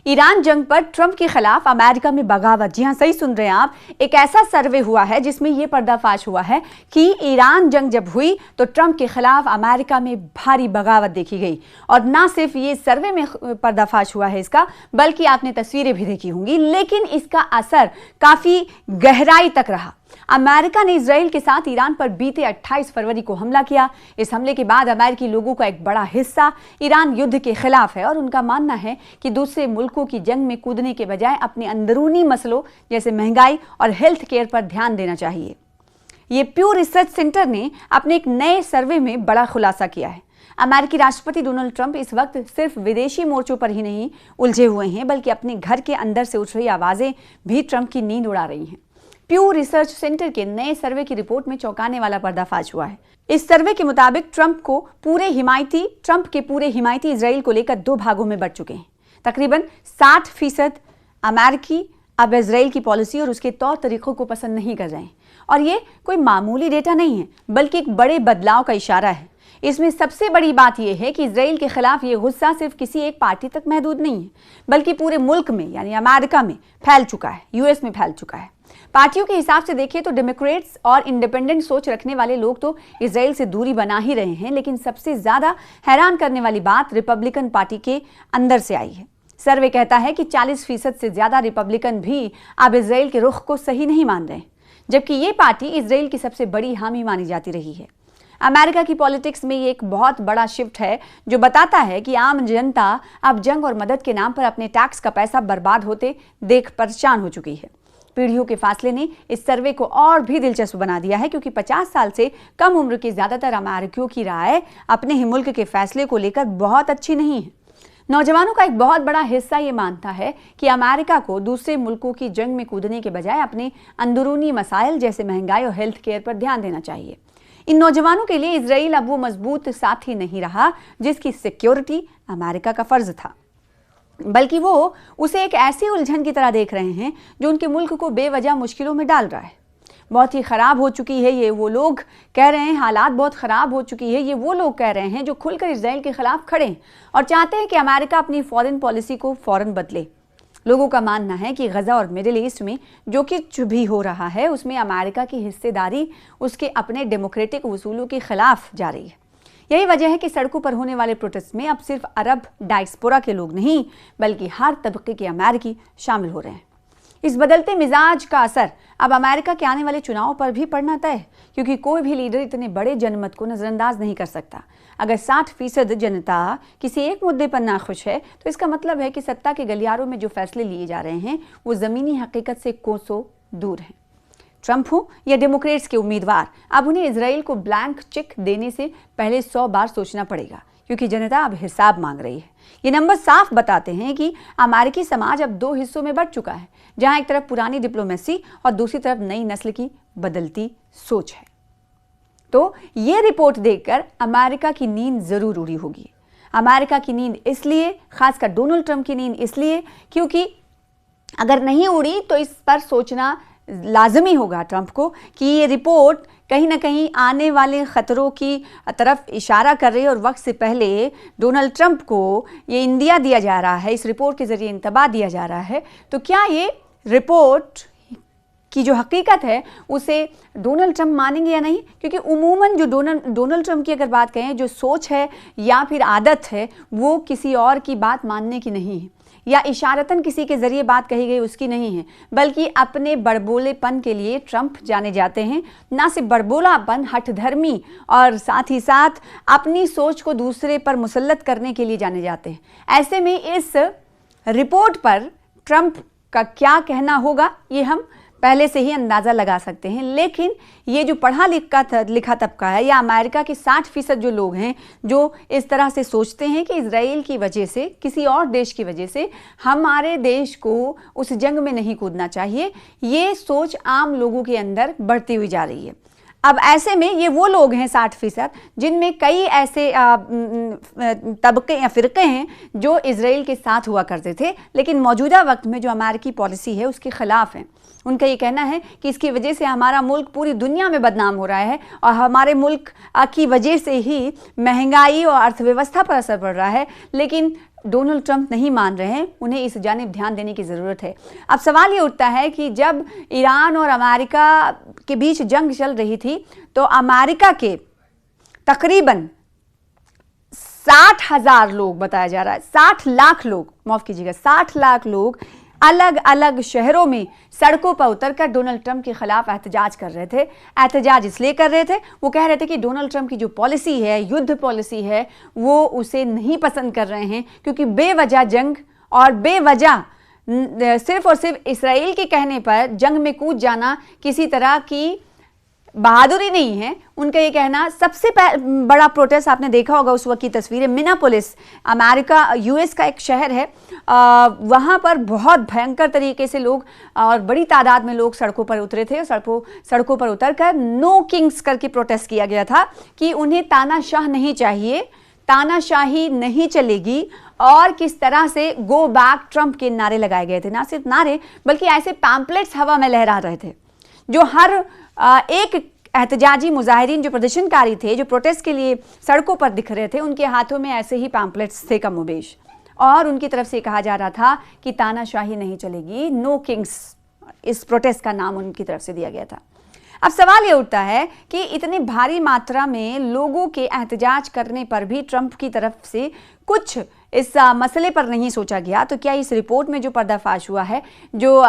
Iran जंग पर Trump के खिलाफ अमेरिका में बगावत। जी हां, सही सुन रहे हैं आप। एक ऐसा सर्वे हुआ है जिसमें यह पर्दाफाश हुआ है कि ईरान जंग जब हुई तो ट्रंप के खिलाफ अमेरिका में भारी बगावत देखी गई। और ना सिर्फ ये सर्वे में पर्दाफाश हुआ है इसका, बल्कि आपने तस्वीरें भी देखी होंगी, लेकिन इसका असर काफी गहराई तक रहा। अमेरिका ने इजराइल के साथ ईरान पर बीते 28 फरवरी को हमला किया। इस हमले के बाद अमेरिकी लोगों का एक बड़ा हिस्सा ईरान युद्ध के खिलाफ है और उनका मानना है कि दूसरे मुल्कों की जंग में कूदने के बजाय अपने अंदरूनी मसलों जैसे महंगाई और हेल्थ केयर पर ध्यान देना चाहिए। ये प्यू रिसर्च सेंटर ने अपने एक नए सर्वे में बड़ा खुलासा किया है। अमेरिकी राष्ट्रपति डोनाल्ड ट्रंप इस वक्त सिर्फ विदेशी मोर्चों पर ही नहीं उलझे हुए हैं, बल्कि अपने घर के अंदर से उठ रही आवाजें भी ट्रंप की नींद उड़ा रही हैं। प्यू रिसर्च सेंटर के नए सर्वे की रिपोर्ट में चौंकाने वाला पर्दाफाश हुआ है। इस सर्वे के मुताबिक ट्रंप के पूरे हिमायती इजराइल को लेकर दो भागों में बढ़ चुके हैं। तकरीबन 60% अमेरिकी अब इजराइल की पॉलिसी और उसके तौर तरीकों को पसंद नहीं कर रहे हैं। और ये कोई मामूली डेटा नहीं है, बल्कि एक बड़े बदलाव का इशारा है। इसमें सबसे बड़ी बात यह है कि इजराइल के खिलाफ ये गुस्सा सिर्फ किसी एक पार्टी तक महदूद नहीं है, बल्कि पूरे मुल्क में यानी अमेरिका में फैल चुका है, यूएस में फैल चुका है। पार्टियों के हिसाब से देखें तो डेमोक्रेट्स और इंडिपेंडेंट सोच रखने वाले लोग तो इजराइल से दूरी बना ही रहे हैं, लेकिन सबसे ज्यादा हैरान करने वाली बात रिपब्लिकन पार्टी के अंदर से आई है। सर्वे कहता है कि 40% से ज्यादा रिपब्लिकन भी अब इजराइल के रुख को सही नहीं मान रहे, जबकि ये पार्टी इजराइल की सबसे बड़ी हामी मानी जाती रही है। अमेरिका की पॉलिटिक्स में ये एक बहुत बड़ा शिफ्ट है जो बताता है कि आम जनता अब जंग और मदद के नाम पर अपने टैक्स का पैसा बर्बाद होते देख परेशान हो चुकी है। पीढ़ियों के फासले ने इस सर्वे को और भी दिलचस्प बना दिया है, क्योंकि 50 साल से कम उम्र के ज्यादातर अमेरिकियों की राय अपने ही मुल्क के फैसले को लेकर बहुत अच्छी नहीं है। नौजवानों का एक बहुत बड़ा हिस्सा ये मानता है कि अमेरिका को दूसरे मुल्कों की जंग में कूदने के बजाय अपने अंदरूनी मसाइल जैसे महंगाई और हेल्थ केयर पर ध्यान देना चाहिए। इन नौजवानों के लिए इजराइल अब वो मजबूत साथी नहीं रहा जिसकी सिक्योरिटी अमेरिका का फर्ज था, बल्कि वो उसे एक ऐसी उलझन की तरह देख रहे हैं जो उनके मुल्क को बेवजह मुश्किलों में डाल रहा है। बहुत ही खराब हो चुकी है ये वो लोग कह रहे हैं, हालात बहुत खराब हो चुकी है ये वो लोग कह रहे हैं जो खुलकर इजराइल के खिलाफ खड़े हैं और चाहते हैं कि अमेरिका अपनी फॉरेन पॉलिसी को फौरन बदले। लोगों का मानना है कि गजा और मिडिल ईस्ट में जो कुछ भी हो रहा है उसमें अमेरिका की हिस्सेदारी उसके अपने डेमोक्रेटिक उसूलों के खिलाफ जा रही है। यही वजह है कि सड़कों पर होने वाले प्रोटेस्ट में अब सिर्फ अरब डायस्पोरा के लोग नहीं, बल्कि हर तबके के अमेरिकी शामिल हो रहे हैं। इस बदलते मिजाज का असर अब अमेरिका के आने वाले चुनाव पर भी पड़ना तय है, क्योंकि कोई भी लीडर इतने बड़े जनमत को नजरअंदाज नहीं कर सकता। अगर 60% जनता किसी एक मुद्दे पर नाखुश है तो इसका मतलब है कि सत्ता के गलियारों में जो फैसले लिए जा रहे हैं वो जमीनी हकीकत से कोसों दूर हैं। ट्रंप हो या डेमोक्रेट्स के उम्मीदवार, अब उन्हें इजराइल को ब्लैंक चेक देने से पहले 100 बार सोचना पड़ेगा, क्योंकि जनता अब हिसाब मांग रही है। ये नंबर साफ बताते हैं कि अमेरिकी समाज अब दो हिस्सों में बढ़ चुका है, जहां एक तरफ पुरानी डिप्लोमेसी और दूसरी तरफ नई नस्ल की बदलती सोच है। तो ये रिपोर्ट देखकर अमेरिका की नींद जरूर उड़ी होगी। अमेरिका की नींद इसलिए, खासकर डोनाल्ड ट्रंप की नींद इसलिए, क्योंकि अगर नहीं उड़ी तो इस पर सोचना लाजमी होगा ट्रंप को कि ये रिपोर्ट कहीं ना कहीं आने वाले खतरों की तरफ इशारा कर रही है और वक्त से पहले डोनाल्ड ट्रंप को ये इंदिया दिया जा रहा है, इस रिपोर्ट के जरिए इंतबाह दिया जा रहा है। तो क्या ये रिपोर्ट की जो हकीकत है उसे डोनाल्ड ट्रंप मानेंगे या नहीं? क्योंकि उमूमन जो डोनाल्ड ट्रंप की अगर बात कहें, जो सोच है या फिर आदत है, वो किसी और की बात मानने की नहीं है या इशारतन किसी के जरिए बात कही गई उसकी नहीं है, बल्कि अपने बड़बोलेपन के लिए ट्रंप जाने जाते हैं। ना सिर्फ बड़बोलापन, हठधर्मी और साथ ही साथ अपनी सोच को दूसरे पर मुसल्लत करने के लिए जाने जाते हैं। ऐसे में इस रिपोर्ट पर ट्रंप का क्या कहना होगा ये हम पहले से ही अंदाज़ा लगा सकते हैं। लेकिन ये जो पढ़ा लिखा तबका है या अमेरिका के 60% जो लोग हैं जो इस तरह से सोचते हैं कि इजराइल की वजह से, किसी और देश की वजह से हमारे देश को उस जंग में नहीं कूदना चाहिए, ये सोच आम लोगों के अंदर बढ़ती हुई जा रही है। अब ऐसे में ये वो लोग हैं 60% जिनमें कई ऐसे तबके या फ़िरक़े हैं जो इजराइल के साथ हुआ करते थे, लेकिन मौजूदा वक्त में जो अमेरिकी पॉलिसी है उसके ख़िलाफ़ हैं। उनका ये कहना है कि इसकी वजह से हमारा मुल्क पूरी दुनिया में बदनाम हो रहा है और हमारे मुल्क की वजह से ही महंगाई और अर्थव्यवस्था पर असर पड़ रहा है। लेकिन डोनाल्ड ट्रंप नहीं मान रहे हैं, उन्हें इस जानिब ध्यान देने की ज़रूरत है। अब सवाल ये उठता है कि जब ईरान और अमेरिका के बीच जंग चल रही थी तो अमेरिका के तकरीबन 60,000 लोग, बताया जा रहा है 60 लाख लोग, माफ कीजिएगा 60 लाख लोग अलग अलग शहरों में सड़कों पर उतरकर डोनाल्ड ट्रंप के खिलाफ एहतजाज कर रहे थे। एहतजाज इसलिए कर रहे थे, वो कह रहे थे कि डोनाल्ड ट्रंप की जो पॉलिसी है, युद्ध पॉलिसी है, वो उसे नहीं पसंद कर रहे हैं, क्योंकि बेवजह जंग और बेवजह सिर्फ और सिर्फ इसराइल के कहने पर जंग में कूद जाना किसी तरह की बहादुरी नहीं है। उनका ये कहना, सबसे बड़ा प्रोटेस्ट आपने देखा होगा उस वक्त की तस्वीरें, मिनापोलिस, अमेरिका यूएस का एक शहर है, वहाँ पर बहुत भयंकर तरीके से लोग और बड़ी तादाद में लोग सड़कों पर उतरे थे। सड़कों पर उतरकर नो किंग्स करके प्रोटेस्ट किया गया था कि उन्हें तानाशाह नहीं चाहिए, तानाशाही नहीं चलेगी, और किस तरह से गो बैक ट्रंप के नारे लगाए गए थे। ना सिर्फ नारे बल्कि ऐसे पैम्पलेट्स हवा में लहरा रहे थे जो हर एक एहतजाजी मुजाहिरीन जो प्रदर्शनकारी थे, जो प्रोटेस्ट के लिए सड़कों पर दिख रहे थे, उनके हाथों में ऐसे ही पैम्पलेट्स थे कमोबेश, और उनकी तरफ से कहा जा रहा था कि तानाशाही नहीं चलेगी, नो किंग्स, इस प्रोटेस्ट का नाम उनकी तरफ से दिया गया था। अब सवाल ये उठता है कि इतने भारी मात्रा में लोगों के एहतजाज करने पर भी ट्रंप की तरफ से कुछ इस मसले पर नहीं सोचा गया, तो क्या इस रिपोर्ट में जो पर्दाफाश हुआ है, जो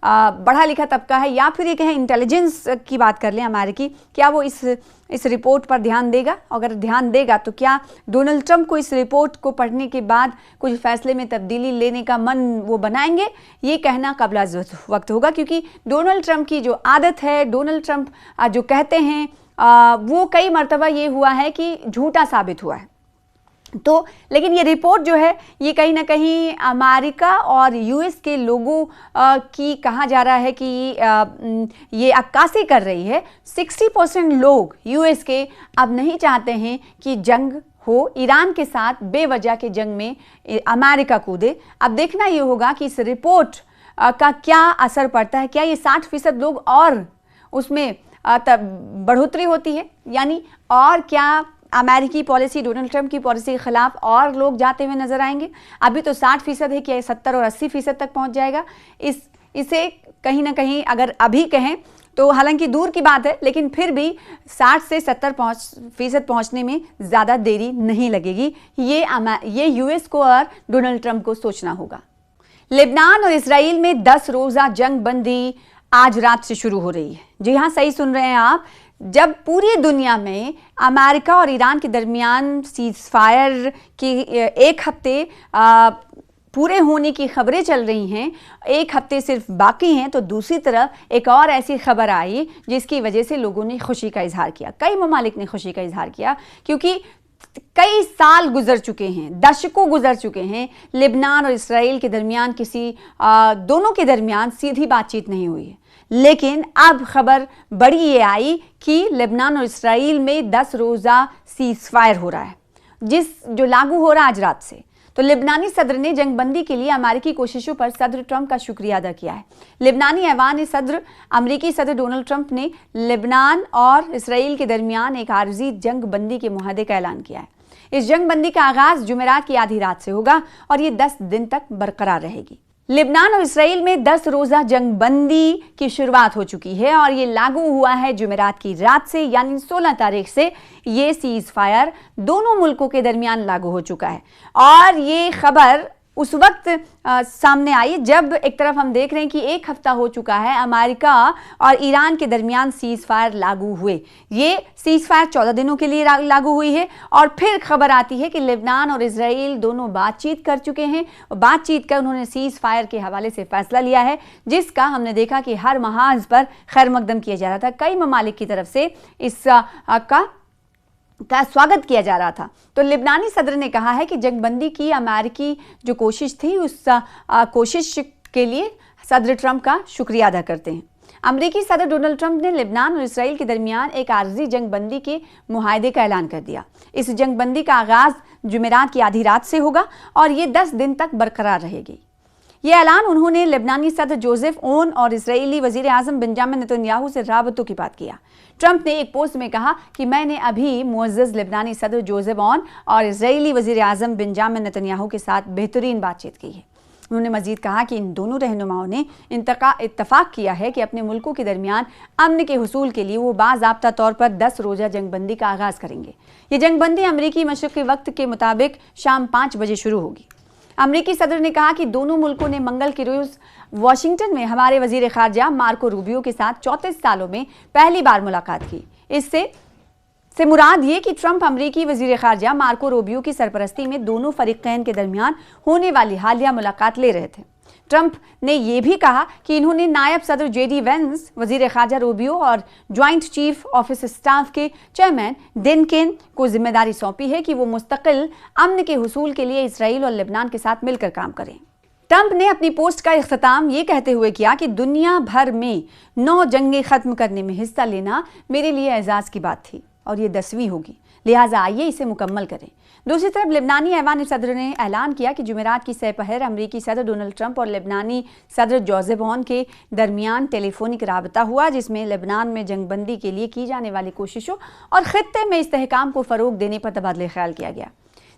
पढ़ा लिखा तबका है, या फिर ये कहें इंटेलिजेंस की बात कर लें अमेरिकी, क्या वो इस रिपोर्ट पर ध्यान देगा? अगर ध्यान देगा तो क्या डोनाल्ड ट्रंप को इस रिपोर्ट को पढ़ने के बाद कुछ फैसले में तब्दीली लेने का मन वो बनाएंगे? ये कहना कबला वक्त होगा, क्योंकि डोनाल्ड ट्रंप की जो आदत है, डोनाल्ड ट्रंप जो कहते हैं वो कई मरतबा ये हुआ है कि झूठा साबित हुआ है। तो लेकिन ये रिपोर्ट जो है ये कहीं ना कहीं अमेरिका और यूएस के लोगों की, कहा जा रहा है कि ये अक्कासी कर रही है। 60% लोग यूएस के अब नहीं चाहते हैं कि जंग हो, ईरान के साथ बेवजह के जंग में अमेरिका कूदे। अब देखना ये होगा कि इस रिपोर्ट का क्या असर पड़ता है, क्या ये 60% लोग और उसमें बढ़ोतरी होती है, यानी और क्या अमेरिकी पॉलिसी, डोनाल्ड ट्रंप की पॉलिसी के खिलाफ और लोग जाते हुए नजर आएंगे? अभी तो 60% है, क्या 70 और 80% तक पहुंच जाएगा? इसे कहीं ना कहीं अगर अभी कहें तो हालांकि दूर की बात है, लेकिन फिर भी 60 से 70% पहुंचने में ज़्यादा देरी नहीं लगेगी। ये यूएस को और डोनाल्ड ट्रंप को सोचना होगा। लेबनान और इसराइल में 10 रोज़ा जंग बंदी आज रात से शुरू हो रही है। जी हाँ, सही सुन रहे हैं आप। जब पूरी दुनिया में अमेरिका और ईरान के दरमियान सीज फायर की एक हफ्ते पूरे होने की खबरें चल रही हैं, एक हफ्ते सिर्फ बाकी हैं, तो दूसरी तरफ एक और ऐसी खबर आई जिसकी वजह से लोगों ने खुशी का इजहार किया। कई ममालिक ने खुशी का इजहार किया, क्योंकि कई साल गुजर चुके हैं, दशकों गुजर चुके हैं, लेबनान और इसराइल के दरमियान दोनों के दरमियान सीधी बातचीत नहीं हुई है। लेकिन अब खबर बड़ी ये आई कि लेबनान और इसराइल में 10 रोज़ा सीज फायर हो रहा है, जो लागू हो रहा है आज रात से। तो लेबनानी सदर ने जंगबंदी के लिए अमेरिकी कोशिशों पर सदर ट्रंप का शुक्रिया अदा किया है। लेबनानी ऐवान सदर अमेरिकी सदर डोनाल्ड ट्रंप ने लेबनान और इसराइल के दरमियान एक आर्जी जंगबंदी के मुआहदे का ऐलान किया है। इस जंगबंदी का आगाज जुमेरात की आधी रात से होगा और ये 10 दिन तक बरकरार रहेगी। लेबनान और इसराइल में 10 रोज़ा जंगबंदी की शुरुआत हो चुकी है और ये लागू हुआ है जुमेरात की रात से, यानी 16 तारीख से ये सीज फायर दोनों मुल्कों के दरमियान लागू हो चुका है। और ये खबर उस वक्त सामने आई जब एक तरफ हम देख रहे हैं कि एक हफ्ता हो चुका है अमेरिका और ईरान के दरमियान सीज फायर लागू हुए। ये सीज फायर 14 दिनों के लिए लागू हुई है और फिर खबर आती है कि लेबनान और इसराइल दोनों बातचीत कर चुके हैं। बातचीत कर उन्होंने सीज फायर के हवाले से फैसला लिया है, जिसका हमने देखा कि हर महाज पर खैर मकदम किया जा रहा था। कई ममालिक की तरफ से का स्वागत किया जा रहा था। तो लेबनानी सदर ने कहा है कि जंगबंदी की अमेरिकी जो कोशिश थी उस कोशिश के लिए सदर ट्रंप का शुक्रिया अदा करते हैं। अमेरिकी सदर डोनाल्ड ट्रंप ने लेबनान और इसराइल के दरमियान एक आर्जी जंगबंदी के मुआहदे का ऐलान कर दिया। इस जंगबंदी का आगाज जुमेरात की आधी रात से होगा और ये 10 दिन तक बरकरार रहेगी। ये ऐलान उन्होंने लेबनानी सदर जोसेफ ओन और इजरायली वजीर आजम बेंजामिन नेतन्याहू से राबतों की बात किया। ट्रंप ने एक पोस्ट में कहा कि मैंने अभी मुअज़्ज़ज़ लेबनानी सदर जोसेफ ओन और इजरायली वजीर आजम बेंजामिन नेतन्याहू के साथ बेहतरीन बातचीत की है। उन्होंने मजीद कहा कि इन दोनों रहनुमाओं ने इत्तफाक किया है कि अपने मुल्कों के दरमियान अमन के हुसूल के लिए वो बाज़ाब्ता तौर पर 10 रोज़ा जंगबंदी का आगाज़ करेंगे। ये जंगबंदी अमरीकी मशरिक़ी वक्त के मुताबिक शाम 5 बजे शुरू होगी। अमरीकी सदर ने कहा कि दोनों मुल्कों ने मंगल के रोज़ वाशिंगटन में हमारे वजीर खारजा मार्को रूबियो के साथ 34 सालों में पहली बार मुलाकात की। इससे मुराद ये कि ट्रंप अमरीकी वजीर खारजा मार्को रूबियो की सरपरस्ती में दोनों फरीक़ैन के दरमियान होने वाली हालिया मुलाकात ले रहे थे। ट्रंप ने यह भी कहा कि इन्होंने नायब सदर जेडी वेंस, वजीर खारजा रूबियो और ज्वाइंट चीफ ऑफिस स्टाफ के चेयरमैन डिनकिन को जिम्मेदारी सौंपी है कि वो मुस्तकिल अमन के हुसूल के लिए इसराइल और लेबनान के साथ मिलकर काम करें। ट्रंप ने अपनी पोस्ट का इख्तिताम ये कहते हुए किया कि दुनिया भर में 9 जंगें खत्म करने में हिस्सा लेना मेरे लिए एजाज़ की बात थी और ये 10वीं होगी, लिहाजा आइए इसे मुकम्मल करें। दूसरी तरफ लेबनानी ऐवान सदर ने ऐलान किया कि जुमेरात की सपहर अमरीकी सदर डोनाल्ड ट्रंप और लेबनानी सदर जोसेफ ओन के दरमियान टेलीफोनिक राबता हुआ, जिसमें लेबनान में जंगबंदी के लिए की जाने वाली कोशिशों और खित्ते में इस्तेहकाम को फ़रोग देने पर तबादला ख्याल किया गया।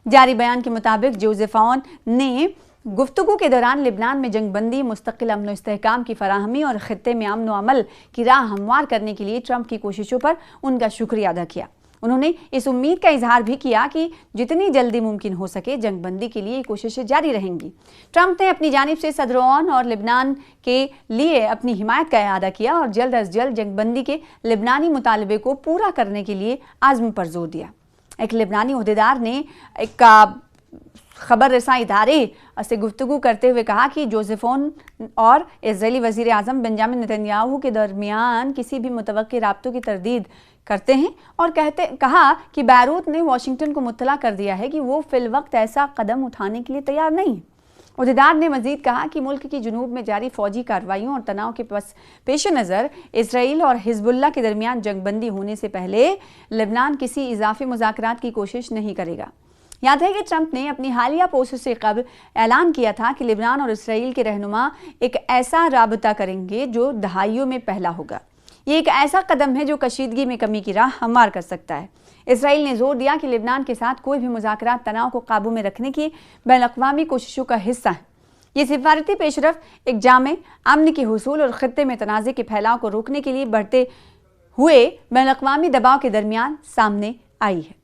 जारी बयान के मुताबिक जोसेफ ओन ने गुफ्तगू के दौरान लेबनान में जंगबंदी, मुस्तकिल अमन इस्तेहकाम की फराहमी और खित्ते में अमन व अमल की राह हमवार करने के लिए ट्रंप की कोशिशों पर उनका शुक्रिया अदा किया। उन्होंने इस उम्मीद का इजहार भी किया कि जितनी जल्दी मुमकिन हो सके जंगबंदी के लिए कोशिशें जारी रहेंगी। ट्रंप ने अपनी जानिब से सदर ओन और लेबनान के लिए अपनी हिमायत का इआदा किया और जल्द अज जल्द जंगबंदी के लेबनानी मुतालबे को पूरा करने के लिए आज़म पर जोर दिया। एक लेबनानी ओहदेदार ने एक खबर रसा इदारे से गुफ्तगू करते हुए कहा कि जोसेफ ओन और इजरायली वजीर आजम बेंजामिन नेतन्याहू के दरमियान किसी भी मुतवक्किल राब्तों की तरदीद करते हैं और कहा कि बैरूत ने वाशिंगटन को मुत्तला कर दिया है कि वो फिल वक्त ऐसा कदम उठाने के लिए तैयार नहीं। ओहदेदार ने मजीद कहा कि मुल्क की जुनूब में जारी फौजी कार्रवाइयों और तनाव के पेश नज़र इसराइल और हिजबुल्लाह के दरमियान जंगबंदी होने से पहले लेबनान किसी इजाफी मुज़ाकरात की कोशिश नहीं करेगा। याद है कि ट्रंप ने अपनी हालिया पोस्ट से कबल ऐलान किया था कि लेबनान और इसराइल के रहनुमा एक ऐसा राबता करेंगे जो दहाइयों में पहला होगा। ये एक ऐसा कदम है जो कशीदगी में कमी की राह हमवार कर सकता है। इसराइल ने जोर दिया कि लेबनान के साथ कोई भी मुज़ाकरात तनाव को काबू में रखने की बैनुल-अक़वामी कोशिशों का हिस्सा है। ये सिफारती पेशरफ एक जामे अमन के हुसूल और खित्ते में तनाज़े के फैलाव को रोकने के लिए बढ़ते हुए बैनुल-अक़वामी दबाव के दरमियान सामने आई है।